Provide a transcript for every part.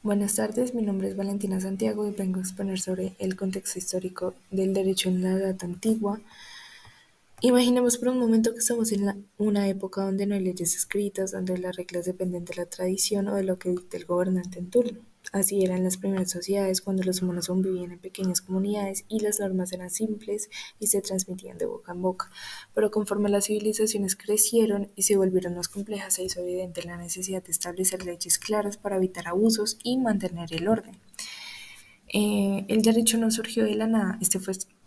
Buenas tardes, mi nombre es Valentina Santiago y vengo a exponer sobre el contexto histórico del derecho en la Edad Antigua. Imaginemos por un momento que estamos en una época donde no hay leyes escritas, donde las reglas dependen de la tradición o de lo que dicta el gobernante en turno. Así eran las primeras sociedades cuando los humanos aún vivían en pequeñas comunidades y las normas eran simples y se transmitían de boca en boca. Pero conforme las civilizaciones crecieron y se volvieron más complejas, se hizo evidente la necesidad de establecer leyes claras para evitar abusos y mantener el orden. El derecho no surgió de la nada,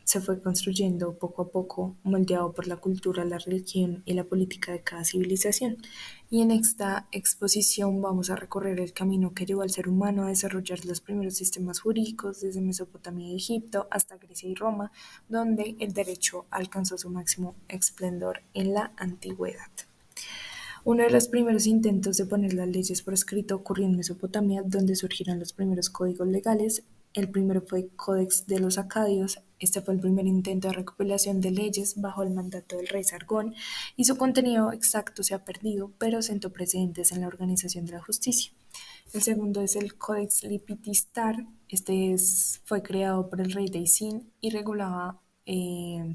se fue construyendo poco a poco, moldeado por la cultura, la religión y la política de cada civilización. Y en esta exposición vamos a recorrer el camino que llevó al ser humano a desarrollar los primeros sistemas jurídicos desde Mesopotamia y Egipto hasta Grecia y Roma, donde el derecho alcanzó su máximo esplendor en la antigüedad. Uno de los primeros intentos de poner las leyes por escrito ocurrió en Mesopotamia, donde surgieron los primeros códigos legales. El primero fue Codex de los Acadios. Este fue el primer intento de recopilación de leyes bajo el mandato del rey Sargón y su contenido exacto se ha perdido, pero sentó precedentes en la organización de la justicia. El segundo es el Codex Lipitistar. Fue creado por el rey Deisin y regulaba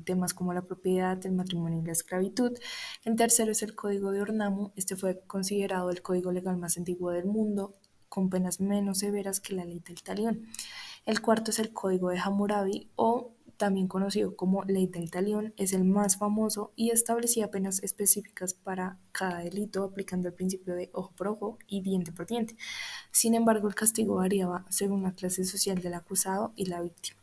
temas como la propiedad, el matrimonio y la esclavitud. El tercero es el Código de Ornamo. Este fue considerado el código legal más antiguo del mundo, con penas menos severas que la ley del talión. El cuarto es el Código de Hammurabi, o también conocido como Ley del Talión, es el más famoso y establecía penas específicas para cada delito, aplicando el principio de ojo por ojo y diente por diente. Sin embargo, el castigo variaba según la clase social del acusado y la víctima.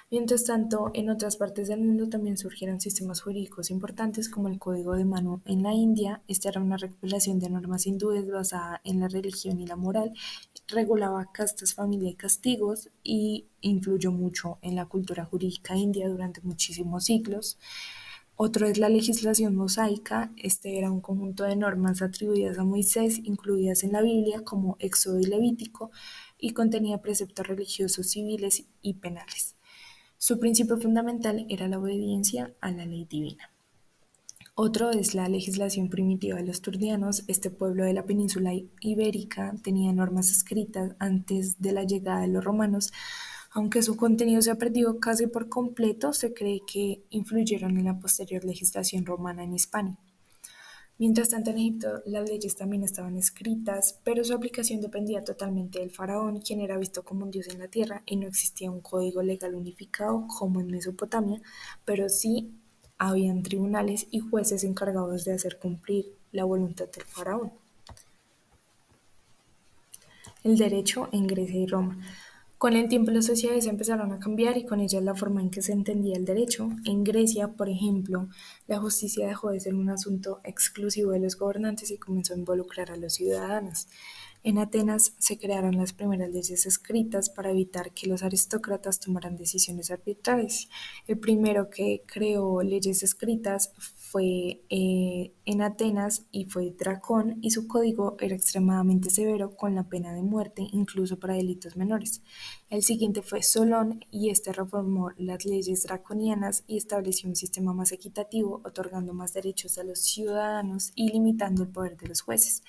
Mientras tanto, en otras partes del mundo también surgieron sistemas jurídicos importantes como el Código de Manu en la India. Esta era una recopilación de normas hindúes basada en la religión y la moral, regulaba castas, familia y castigos y influyó mucho en la cultura jurídica india durante muchísimos siglos. Otro es la legislación mosaica. Este era un conjunto de normas atribuidas a Moisés, incluidas en la Biblia como Éxodo y Levítico, y contenía preceptos religiosos, civiles y penales. Su principio fundamental era la obediencia a la ley divina. Otro es la legislación primitiva de los turdianos. Este pueblo de la península ibérica tenía normas escritas antes de la llegada de los romanos. Aunque su contenido se ha perdido casi por completo, se cree que influyeron en la posterior legislación romana en Hispania. Mientras tanto, en Egipto las leyes también estaban escritas, pero su aplicación dependía totalmente del faraón, quien era visto como un dios en la tierra, y no existía un código legal unificado como en Mesopotamia, pero sí habían tribunales y jueces encargados de hacer cumplir la voluntad del faraón. El derecho en Grecia y Roma. Con el tiempo las sociedades empezaron a cambiar y con ellas la forma en que se entendía el derecho. En Grecia, por ejemplo, la justicia dejó de ser un asunto exclusivo de los gobernantes y comenzó a involucrar a los ciudadanos. En Atenas se crearon las primeras leyes escritas para evitar que los aristócratas tomaran decisiones arbitrarias. El primero que creó leyes escritas fue en Atenas y fue Dracón, y su código era extremadamente severo con la pena de muerte incluso para delitos menores. El siguiente fue Solón y este reformó las leyes draconianas y estableció un sistema más equitativo, otorgando más derechos a los ciudadanos y limitando el poder de los jueces.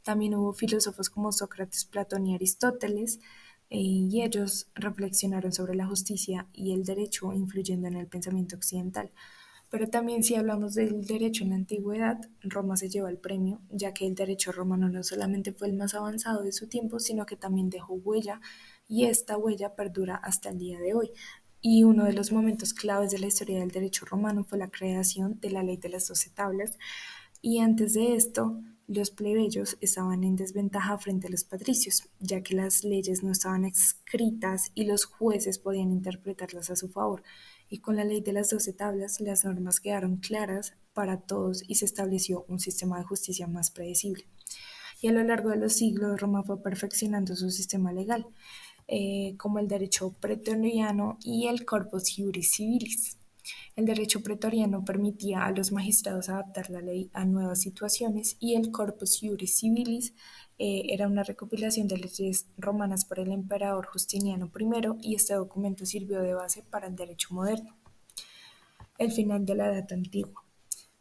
También hubo filósofos como Sócrates, Platón y Aristóteles, y ellos reflexionaron sobre la justicia y el derecho, influyendo en el pensamiento occidental. Pero también si hablamos del derecho en la antigüedad, Roma se lleva el premio, ya que el derecho romano no solamente fue el más avanzado de su tiempo, sino que también dejó huella, y esta huella perdura hasta el día de hoy. Y uno de los momentos claves de la historia del derecho romano fue la creación de la ley de las 12 tablas, y antes de esto, los plebeyos estaban en desventaja frente a los patricios, ya que las leyes no estaban escritas y los jueces podían interpretarlas a su favor. Y con la ley de las 12 tablas, las normas quedaron claras para todos y se estableció un sistema de justicia más predecible. Y a lo largo de los siglos, Roma fue perfeccionando su sistema legal, como el derecho pretoriano y el Corpus Juris Civilis. El derecho pretoriano permitía a los magistrados adaptar la ley a nuevas situaciones, y el Corpus Juris Civilis era una recopilación de leyes romanas por el emperador Justiniano I, y este documento sirvió de base para el derecho moderno. El final de la Edad Antigua.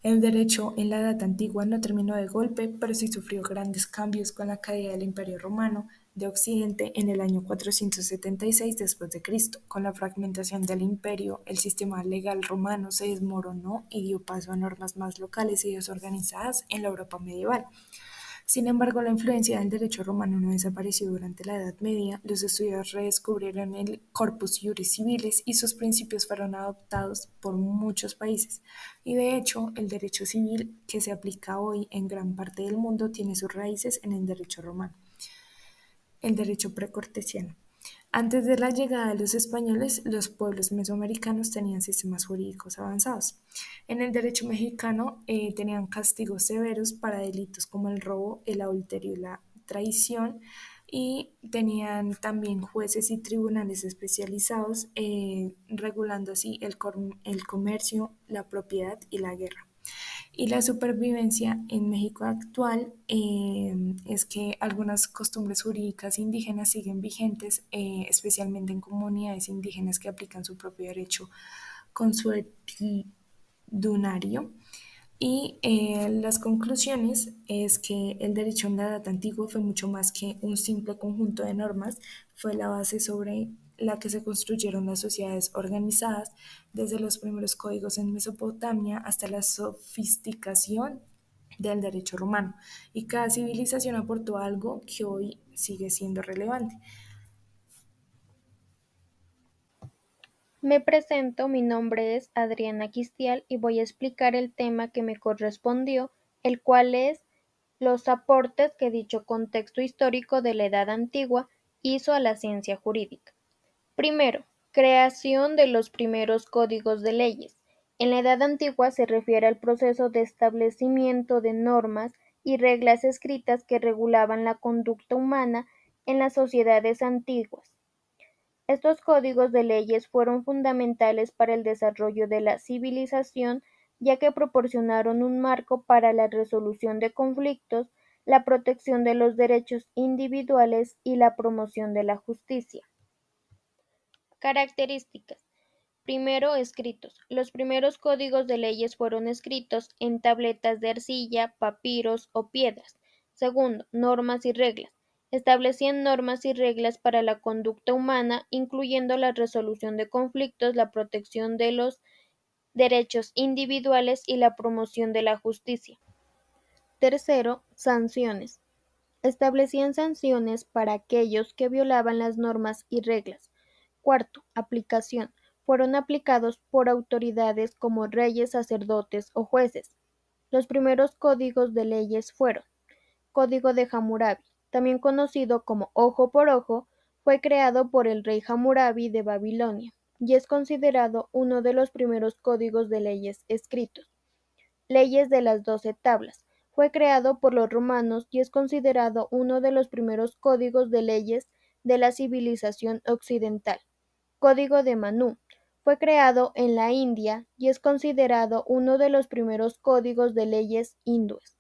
El derecho en la Edad Antigua no terminó de golpe, pero sí sufrió grandes cambios con la caída del Imperio Romano. de Occidente en el año 476 después de Cristo. Con la fragmentación del imperio, el sistema legal romano se desmoronó y dio paso a normas más locales y desorganizadas en la Europa medieval. Sin embargo, la influencia del derecho romano no desapareció durante la Edad Media. Los estudios redescubrieron el Corpus Juris Civilis y sus principios fueron adoptados por muchos países. Y de hecho, el derecho civil que se aplica hoy en gran parte del mundo tiene sus raíces en el derecho romano, el derecho precortesiano. Antes de la llegada de los españoles, los pueblos mesoamericanos tenían sistemas jurídicos avanzados. En el derecho mexicano tenían castigos severos para delitos como el robo, el adulterio y la traición, y tenían también jueces y tribunales especializados regulando así el comercio, la propiedad y la guerra. Y la supervivencia en México actual es que algunas costumbres jurídicas indígenas siguen vigentes, especialmente en comunidades indígenas que aplican su propio derecho consuetudario. Y las conclusiones es que el derecho en la edad antigua fue mucho más que un simple conjunto de normas, fue la base sobre la que se construyeron las sociedades organizadas, desde los primeros códigos en Mesopotamia hasta la sofisticación del derecho romano. Y cada civilización aportó algo que hoy sigue siendo relevante. Me presento, mi nombre es Adriana Quistial y voy a explicar el tema que me correspondió, el cual es los aportes que dicho contexto histórico de la Edad Antigua hizo a la ciencia jurídica. Primero, creación de los primeros códigos de leyes. En la Edad Antigua se refiere al proceso de establecimiento de normas y reglas escritas que regulaban la conducta humana en las sociedades antiguas. Estos códigos de leyes fueron fundamentales para el desarrollo de la civilización, ya que proporcionaron un marco para la resolución de conflictos, la protección de los derechos individuales y la promoción de la justicia. Características. Primero, escritos. Los primeros códigos de leyes fueron escritos en tabletas de arcilla, papiros o piedras. Segundo, normas y reglas. Establecían normas y reglas para la conducta humana, incluyendo la resolución de conflictos, la protección de los derechos individuales y la promoción de la justicia. Tercero, sanciones. Establecían sanciones para aquellos que violaban las normas y reglas. Cuarto, aplicación. Fueron aplicados por autoridades como reyes, sacerdotes o jueces. Los primeros códigos de leyes fueron Código de Hammurabi, también conocido como Ojo por Ojo, fue creado por el rey Hammurabi de Babilonia y es considerado uno de los primeros códigos de leyes escritos. Leyes de las 12 tablas. Fue creado por los romanos y es considerado uno de los primeros códigos de leyes de la civilización occidental. Código de Manú. Fue creado en la India y es considerado uno de los primeros códigos de leyes hindúes.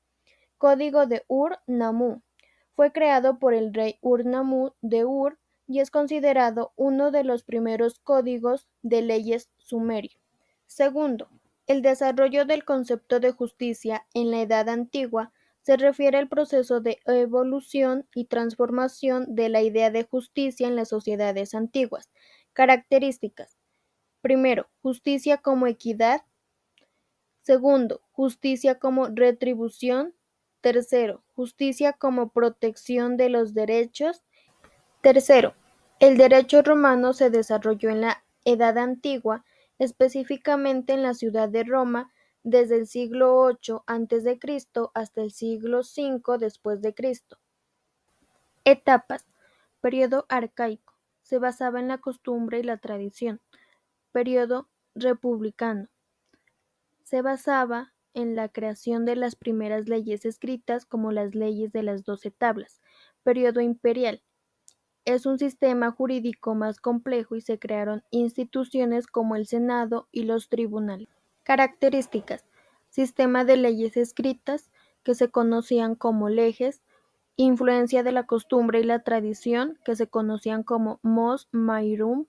Código de Ur-Nammu. Fue creado por el rey Ur-Nammu de Ur y es considerado uno de los primeros códigos de leyes sumerio. Segundo, el desarrollo del concepto de justicia en la Edad Antigua se refiere al proceso de evolución y transformación de la idea de justicia en las sociedades antiguas. Características. Primero, justicia como equidad. Segundo, justicia como retribución. Tercero, justicia como protección de los derechos. Tercero, el derecho romano se desarrolló en la Edad Antigua, específicamente en la ciudad de Roma, desde el siglo VIII a.C. hasta el siglo V después de Cristo. Etapas. Periodo arcaico. Se basaba en la costumbre y la tradición. Periodo republicano. Se basaba en la creación de las primeras leyes escritas como las leyes de las 12 tablas. Periodo imperial. Es un sistema jurídico más complejo y se crearon instituciones como el Senado y los tribunales. Características. Sistema de leyes escritas, que se conocían como leges, influencia de la costumbre y la tradición, que se conocían como mos maiorum,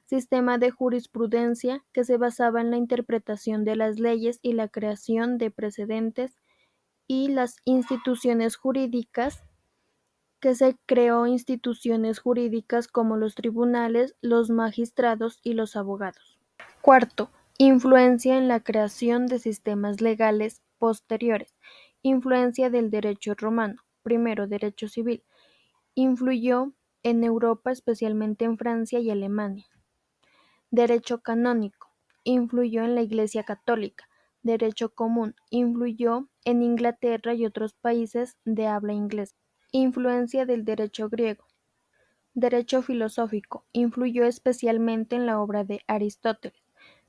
sistema de jurisprudencia, que se basaba en la interpretación de las leyes y la creación de precedentes, y las instituciones jurídicas. que se creó instituciones jurídicas como los tribunales, los magistrados y los abogados. Cuarto, influencia en la creación de sistemas legales posteriores. Influencia del derecho romano. Primero, derecho civil. Influyó en Europa, especialmente en Francia y Alemania. Derecho canónico. Influyó en la Iglesia católica. Derecho común. Influyó en Inglaterra y otros países de habla inglesa. Influencia del derecho griego. Derecho filosófico. Influyó especialmente en la obra de Aristóteles.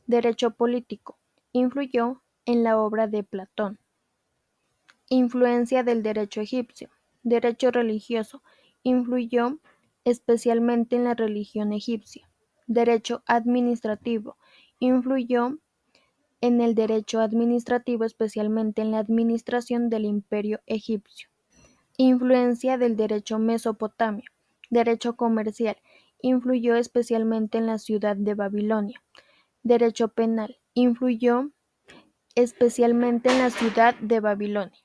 Derecho político. Influyó en la obra de Platón. Influencia del derecho egipcio. Derecho religioso. Influyó especialmente en la religión egipcia. Derecho administrativo. Influyó en el derecho administrativo, especialmente en la administración del imperio egipcio. Influencia del derecho mesopotamio. Derecho comercial. Influyó especialmente en la ciudad de Babilonia. Derecho penal. Influyó especialmente en la ciudad de Babilonia.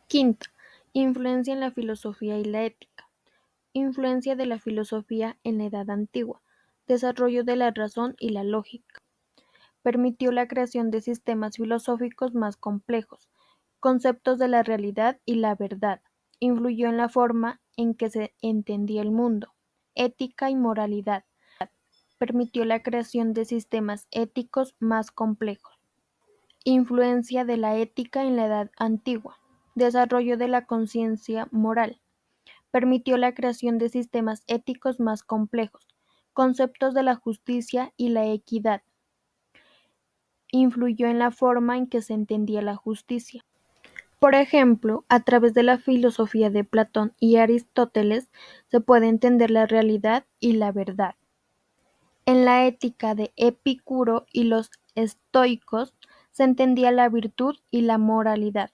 Quinto, influencia en la filosofía y la ética. Influencia de la filosofía en la Edad Antigua. Desarrollo de la razón y la lógica. Permitió la creación de sistemas filosóficos más complejos, conceptos de la realidad y la verdad. Influyó en la forma en que se entendía el mundo. Ética y moralidad. Permitió la creación de sistemas éticos más complejos. Influencia de la ética en la Edad Antigua. Desarrollo de la conciencia moral. Permitió la creación de sistemas éticos más complejos. Conceptos de la justicia y la equidad. Influyó en la forma en que se entendía la justicia. Por ejemplo, a través de la filosofía de Platón y Aristóteles se puede entender la realidad y la verdad. En la ética de Epicuro y los estoicos se entendía la virtud y la moralidad.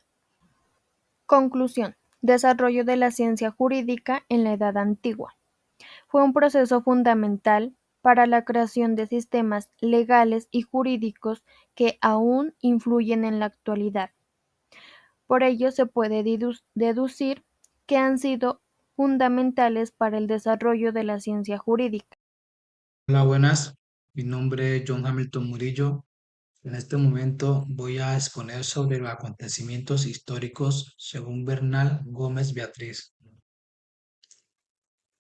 Conclusión. Desarrollo de la ciencia jurídica en la Edad Antigua. Fue un proceso fundamental para la creación de sistemas legales y jurídicos que aún influyen en la actualidad. Por ello se puede deducir que han sido fundamentales para el desarrollo de la ciencia jurídica. Hola, buenas. Mi nombre es John Hamilton Murillo. En este momento voy a exponer sobre los acontecimientos históricos según Bernal Gómez Beatriz.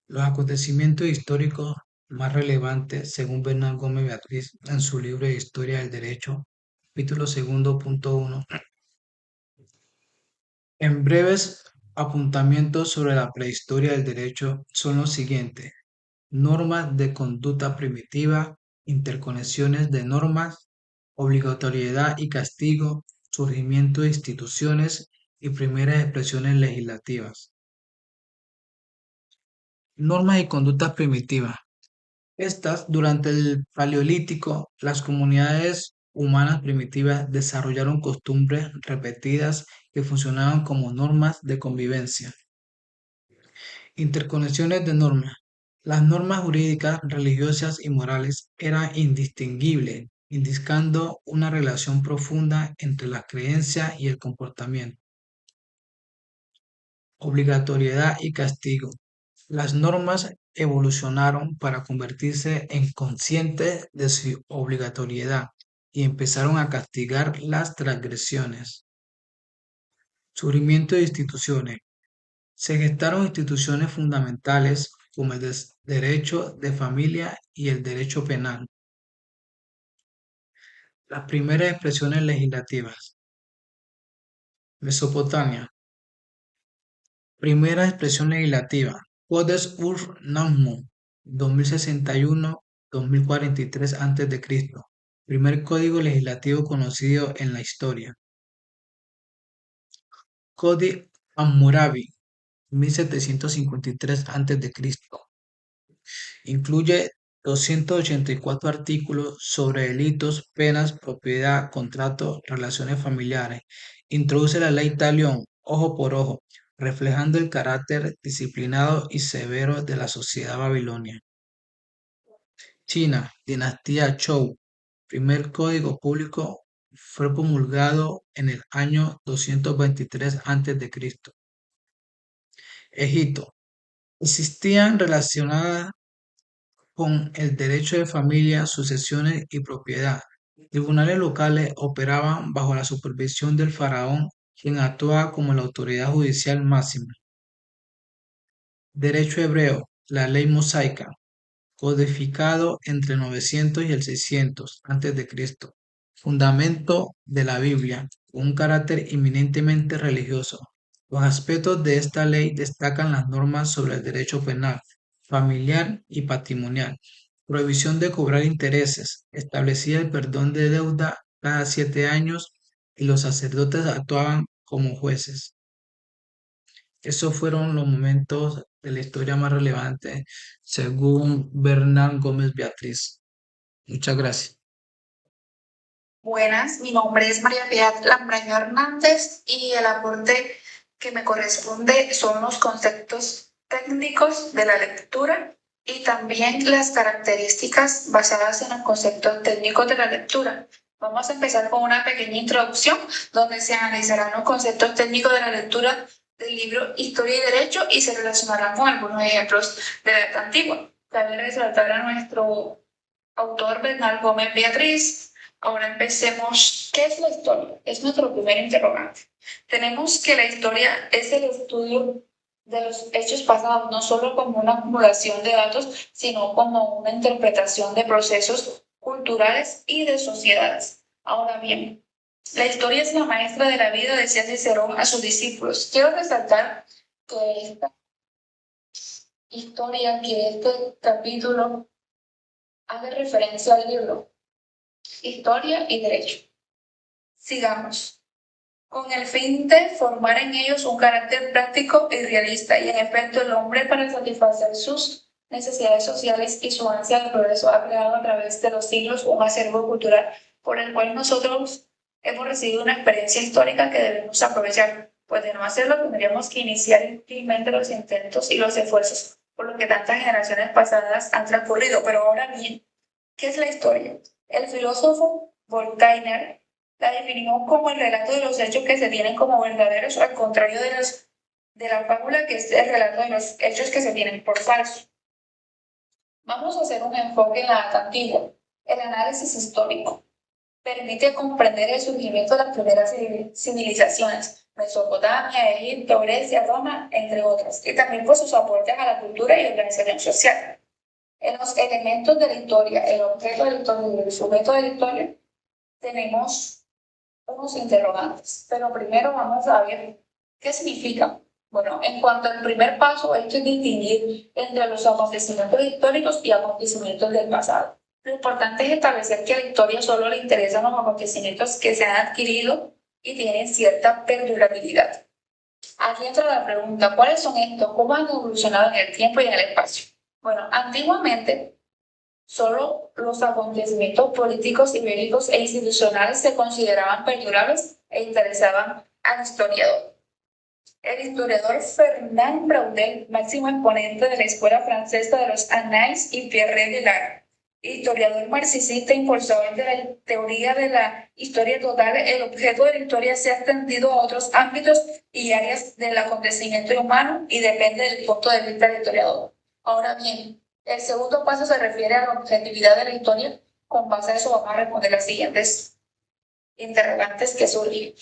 Los acontecimientos históricos más relevantes según Bernal Gómez Beatriz en su libro de Historia del Derecho, capítulo segundo, punto 1. En breves apuntamientos sobre la prehistoria del derecho son los siguientes: normas de conducta primitiva, interconexiones de normas, obligatoriedad y castigo, surgimiento de instituciones y primeras expresiones legislativas. Normas y conductas primitivas. Estas, durante el Paleolítico, las comunidades humanas primitivas desarrollaron costumbres repetidas que funcionaban como normas de convivencia. Interconexiones de normas. Las normas jurídicas, religiosas y morales eran indistinguibles, indicando una relación profunda entre la creencia y el comportamiento. Obligatoriedad y castigo. Las normas evolucionaron para convertirse en conscientes de su obligatoriedad y empezaron a castigar las transgresiones. Surgimiento de instituciones. Se gestaron instituciones fundamentales como el derecho de familia y el derecho penal. Las primeras expresiones legislativas. Mesopotamia. Primera expresión legislativa. Codex Ur-Nammu, 2061-2043 a.C. Primer código legislativo conocido en la historia. Códice Hammurabi, 1753 a.C. Incluye 284 artículos sobre delitos, penas, propiedad, contrato, relaciones familiares. Introduce la ley talión, ojo por ojo, reflejando el carácter disciplinado y severo de la sociedad babilonia. China, dinastía Zhou. Primer código público fue promulgado en el año 223 a.C. Egipto. Existían relacionadas con el derecho de familia, sucesiones y propiedad. Tribunales locales operaban bajo la supervisión del faraón, quien actuaba como la autoridad judicial máxima. Derecho hebreo, la ley mosaica, codificado entre 900 y el 600 a.C. Fundamento de la Biblia, con un carácter eminentemente religioso. Los aspectos de esta ley destacan las normas sobre el derecho penal, familiar y patrimonial. Prohibición de cobrar intereses. Establecía el perdón de deuda cada 7 años y los sacerdotes actuaban como jueces. Esos fueron los momentos de la historia más relevantes según Bernal Gómez Beatriz. Muchas gracias. Buenas, mi nombre es María Piedad Lambraño Hernández y el aporte que me corresponde son los conceptos técnicos de la lectura y también las características basadas en los conceptos técnicos de la lectura. Vamos a empezar con una pequeña introducción donde se analizarán los conceptos técnicos de la lectura del libro Historia y Derecho y se relacionarán con algunos ejemplos de la edad antigua. Cabe resaltar a nuestro autor Bernal Gómez Beatriz. Ahora empecemos. ¿Qué es la historia? Es nuestro primer interrogante. Tenemos que la historia es el estudio de los hechos pasados, no solo como una acumulación de datos, sino como una interpretación de procesos culturales y de sociedades. Ahora bien, la historia es la maestra de la vida, decía Cicerón a sus discípulos. Quiero resaltar que esta historia, que este capítulo hace referencia al libro Historia y Derecho. Sigamos. Con el fin de formar en ellos un carácter práctico y realista, y en efecto el hombre, para satisfacer sus necesidades sociales y su ansia de progreso, ha creado a través de los siglos un acervo cultural por el cual nosotros hemos recibido una experiencia histórica que debemos aprovechar, pues de no hacerlo tendríamos que iniciar inútilmente los intentos y los esfuerzos por lo que tantas generaciones pasadas han transcurrido. Pero ahora bien, ¿qué es la historia? El filósofo Voltaire la definió como el relato de los hechos que se tienen como verdaderos, o al contrario de la fábula, que es el relato de los hechos que se tienen por falsos. Vamos a hacer un enfoque en la edad antigua. El análisis histórico permite comprender el surgimiento de las primeras civilizaciones, Mesopotamia, Egipto, Grecia, Roma, entre otras, y también por sus aportes a la cultura y organización social. En los elementos de la historia, el objeto de la historia y el sujeto de la historia, tenemos unos interrogantes, pero primero vamos a ver qué significa. Bueno, en cuanto al primer paso, hay que distinguir entre los acontecimientos históricos y acontecimientos del pasado. Lo importante es establecer que a la historia solo le interesan los acontecimientos que se han adquirido y tienen cierta perdurabilidad. Aquí entra la pregunta, ¿cuáles son estos? ¿Cómo han evolucionado en el tiempo y en el espacio? Bueno, antiguamente solo los acontecimientos políticos y bélicos e institucionales se consideraban perdurables e interesaban al historiador. El historiador Fernand Braudel, máximo exponente de la escuela francesa de los Annales, y Pierre Delarue, historiador marxista impulsador de la teoría de la historia total, el objeto de la historia se ha extendido a otros ámbitos y áreas del acontecimiento humano y depende del punto de vista del historiador. Ahora bien, el segundo paso se refiere a la objetividad de la historia. Con base a eso vamos a responder las siguientes interrogantes que surgen.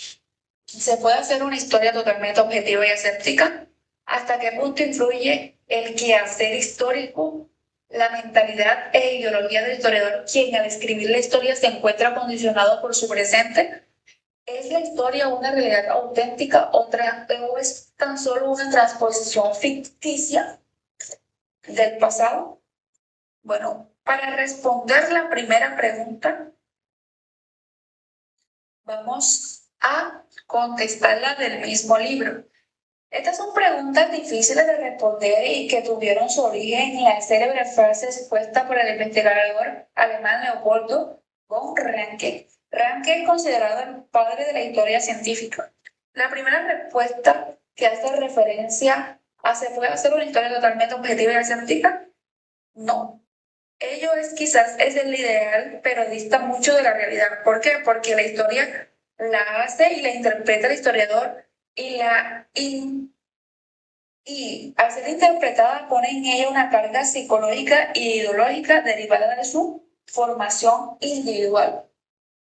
¿Se puede hacer una historia totalmente objetiva y escéptica? ¿Hasta qué punto influye el quehacer histórico, la mentalidad e ideología del historiador, quien al escribir la historia se encuentra condicionado por su presente? ¿Es la historia una realidad auténtica o es tan solo una transposición ficticia del pasado? Bueno, para responder la primera pregunta, vamos a contestarla del mismo libro. Estas son preguntas difíciles de responder y que tuvieron su origen en la célebre frase expuesta por el investigador alemán Leopoldo von Ranke. Ranke es considerado el padre de la historia científica. La primera respuesta que hace referencia a ¿se puede hacer una historia totalmente objetiva y escéptica? No. Ello es quizás es el ideal, pero dista mucho de la realidad. ¿Por qué? Porque la historia la hace y la interpreta el historiador y la y al ser interpretada pone en ella una carga psicológica e ideológica derivada de su formación individual.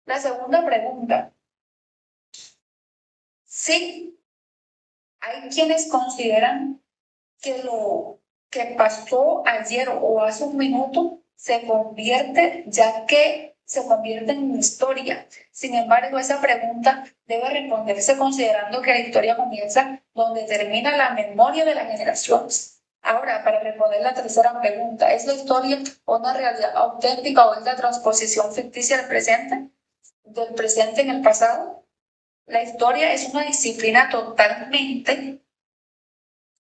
La segunda pregunta. Sí, hay quienes consideran que lo que pasó ayer o hace un minuto se convierte, ya que se convierte en historia. Sin embargo, esa pregunta debe responderse considerando que la historia comienza donde termina la memoria de las generaciones. Ahora, para responder la tercera pregunta, ¿es la historia una realidad auténtica o es la transposición ficticia del presente en el pasado? La historia es una disciplina totalmente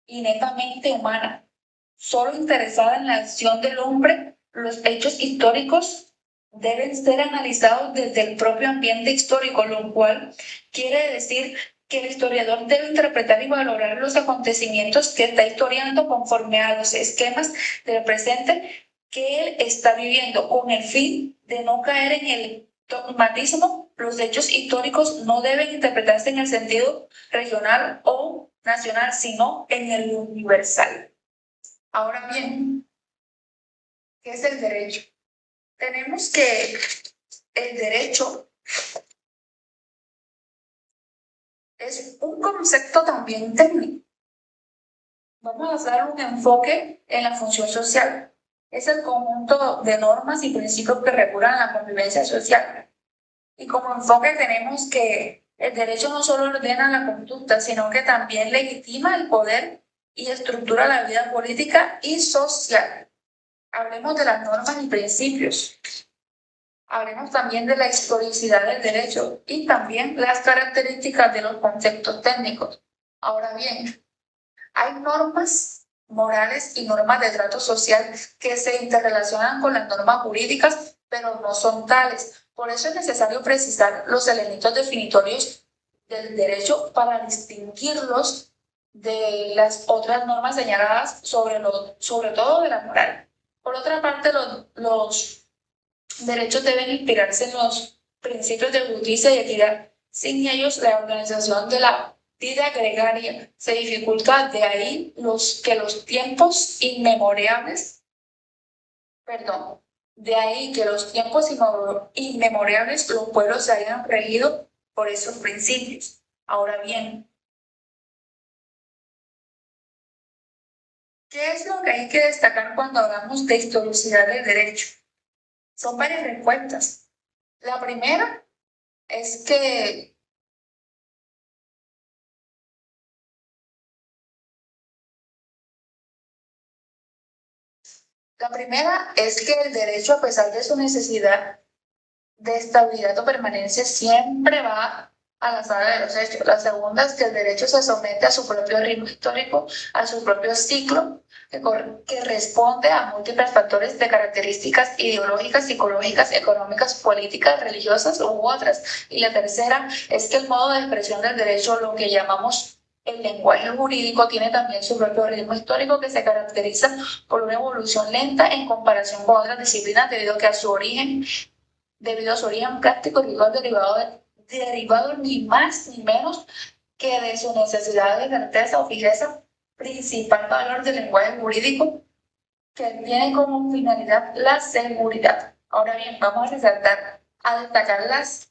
y netamente humana, solo interesada en la acción del hombre. Los hechos históricos deben ser analizados desde el propio ambiente histórico, lo cual quiere decir que el historiador debe interpretar y valorar los acontecimientos que está historiando conforme a los esquemas del presente que él está viviendo, con el fin de no caer en el dogmatismo. Los hechos históricos no deben interpretarse en el sentido regional o nacional, sino en el universal. Ahora bien, ¿qué es el derecho? Tenemos que el derecho es un concepto también técnico. Vamos a dar un enfoque en la función social. Es el conjunto de normas y principios que regulan la convivencia social. Y como enfoque tenemos que el derecho no solo ordena la conducta, sino que también legitima el poder y estructura la vida política y social. Hablemos de las normas y principios. Hablemos también de la historicidad del derecho y también las características de los conceptos técnicos. Ahora bien, hay normas morales y normas de trato social que se interrelacionan con las normas jurídicas, pero no son tales. Por eso es necesario precisar los elementos definitorios del derecho para distinguirlos de las otras normas señaladas, sobre todo de la moral. Por otra parte, los derechos deben inspirarse en los principios de justicia y equidad. Sin ellos, la organización de la vida gregaria se dificulta. De ahí que los tiempos inmemorables los pueblos se hayan regido por esos principios. Ahora bien, ¿qué es lo que hay que destacar cuando hablamos de historicidad del derecho? Son varias respuestas. La primera es que el derecho, a pesar de su necesidad de estabilidad o permanencia, siempre va a la sala de los hechos. La segunda es que el derecho se somete a su propio ritmo histórico, a su propio ciclo, que responde a múltiples factores de características ideológicas, psicológicas, económicas, políticas, religiosas u otras. Y la tercera es que el modo de expresión del derecho, lo que llamamos el lenguaje jurídico, tiene también su propio ritmo histórico, que se caracteriza por una evolución lenta en comparación con otras disciplinas debido a su origen práctico y rigor derivado ni más ni menos que de su necesidad de certeza o fijeza, principal valor del lenguaje jurídico, que tiene como finalidad la seguridad. Ahora bien, vamos a destacar las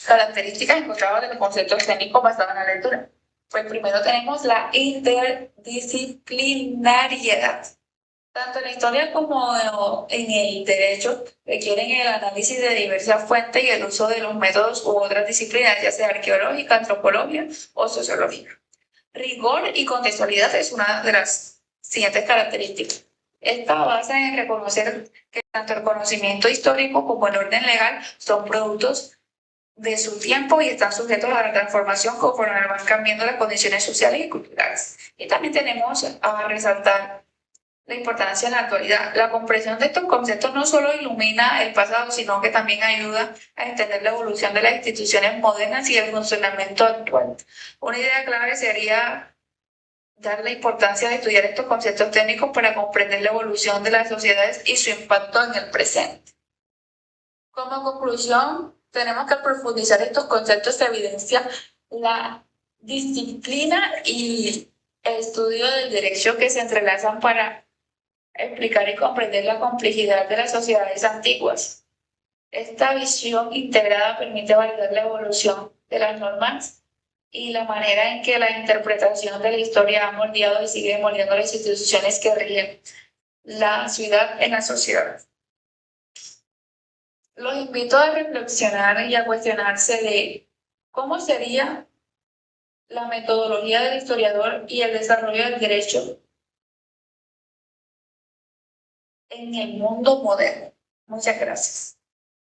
características encontradas de los conceptos técnicos basados en la lectura. Pues primero tenemos la interdisciplinariedad. Tanto en la historia como en el derecho requieren el análisis de diversas fuentes y el uso de los métodos u otras disciplinas, ya sea arqueológica, antropología o sociológica. Rigor y contextualidad es una de las siguientes características. Esta basa en reconocer que tanto el conocimiento histórico como el orden legal son productos de su tiempo y están sujetos a la transformación conforme van cambiando las condiciones sociales y culturales. Y también tenemos a resaltar la importancia en la actualidad. La comprensión de estos conceptos no solo ilumina el pasado, sino que también ayuda a entender la evolución de las instituciones modernas y el funcionamiento actual. Una idea clave sería dar la importancia de estudiar estos conceptos técnicos para comprender la evolución de las sociedades y su impacto en el presente. Como conclusión, tenemos que profundizar estos conceptos. Se evidencia la disciplina y el estudio del derecho que se entrelazan para explicar y comprender la complejidad de las sociedades antiguas. Esta visión integrada permite validar la evolución de las normas y la manera en que la interpretación de la historia ha moldeado y sigue moldeando las instituciones que rigen la ciudad en la sociedad. Los invito a reflexionar y a cuestionarse de cómo sería la metodología del historiador y el desarrollo del derecho en el mundo moderno. Muchas gracias.